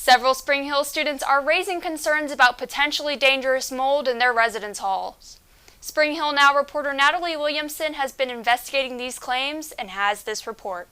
Several Spring Hill students are raising concerns about potentially dangerous mold in their residence halls. Spring Hill Now reporter Natalie Williamson has been investigating these claims and has this report.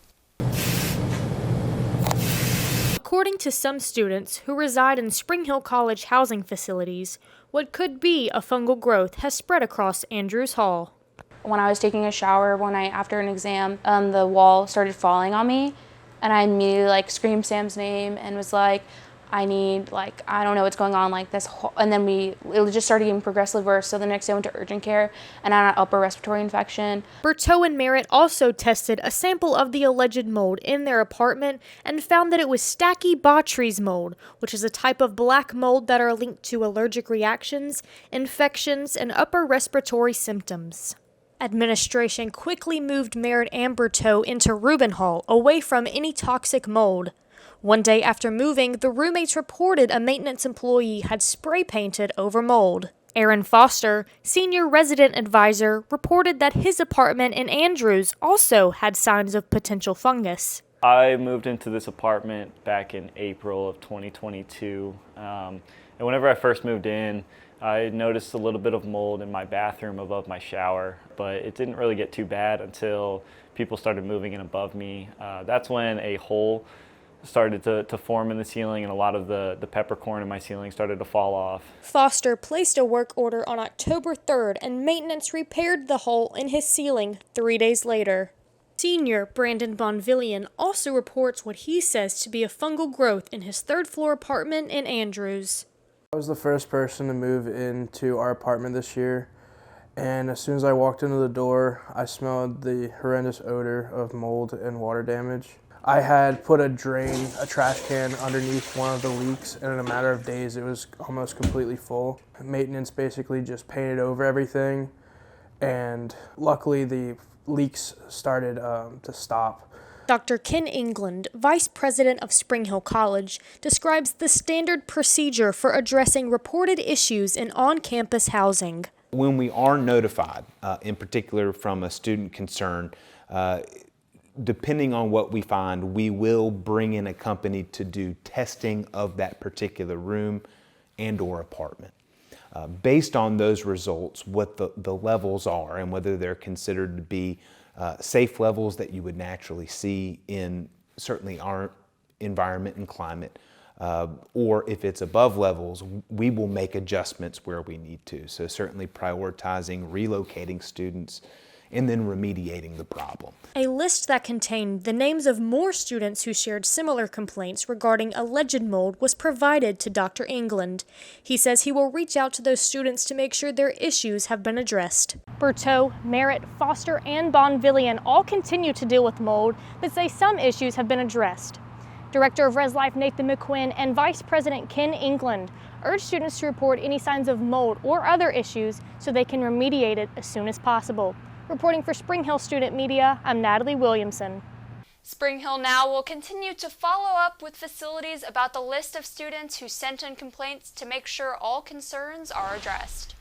According to some students who reside in Spring Hill College housing facilities, what could be a fungal growth has spread across Andrews Hall. When I was taking a shower one night after an exam, the wall started falling on me, and I immediately screamed Sam's name and was like, I don't know what's going on, and then it just started getting progressively worse. So the next day I went to urgent care and I had an upper respiratory infection. Berteau and Merritt also tested a sample of the alleged mold in their apartment and found that it was Stachybotrys mold, which is a type of black mold that are linked to allergic reactions, infections, and upper respiratory symptoms. Administration quickly moved Merritt and Berteau into Rubin Hall, away from any toxic mold. One day after moving, the roommates reported a maintenance employee had spray painted over mold. Aaron Foster, senior resident advisor, reported that his apartment in Andrews also had signs of potential fungus. I moved into this apartment back in April of 2022, and whenever I first moved in, I noticed a little bit of mold in my bathroom above my shower, but it didn't really get too bad until people started moving in above me. That's when a hole started to form in the ceiling and a lot of the peppercorn in my ceiling started to fall off. Foster placed a work order on October 3rd and maintenance repaired the hole in his ceiling 3 days later. Senior Brandon Bonvillian also reports what he says to be a fungal growth in his third-floor apartment in Andrews. I was the first person to move into our apartment this year, and as soon as I walked into the door, I smelled the horrendous odor of mold and water damage. I had put a trash can underneath one of the leaks, and in a matter of days it was almost completely full. Maintenance basically just painted over everything, and luckily the leaks started to stop. Dr. Ken England, Vice President of Spring Hill College, describes the standard procedure for addressing reported issues in on-campus housing. When we are notified, in particular from a student concern, depending on what we find, we will bring in a company to do testing of that particular room and or apartment. Based on those results, what the levels are and whether they're considered to be safe levels that you would naturally see in certainly our environment and climate, or if it's above levels, we will make adjustments where we need to. So certainly prioritizing relocating students and then remediating the problem. A list that contained the names of more students who shared similar complaints regarding alleged mold was provided to Dr. England. He says he will reach out to those students to make sure their issues have been addressed. Berteau, Merritt, Foster, and Bonvillian all continue to deal with mold, but say some issues have been addressed. Director of Res Life Nathan McQuinn and Vice President Ken England urge students to report any signs of mold or other issues so they can remediate it as soon as possible. Reporting for Spring Hill Student Media, I'm Natalie Williamson. Spring Hill Now will continue to follow up with facilities about the list of students who sent in complaints to make sure all concerns are addressed.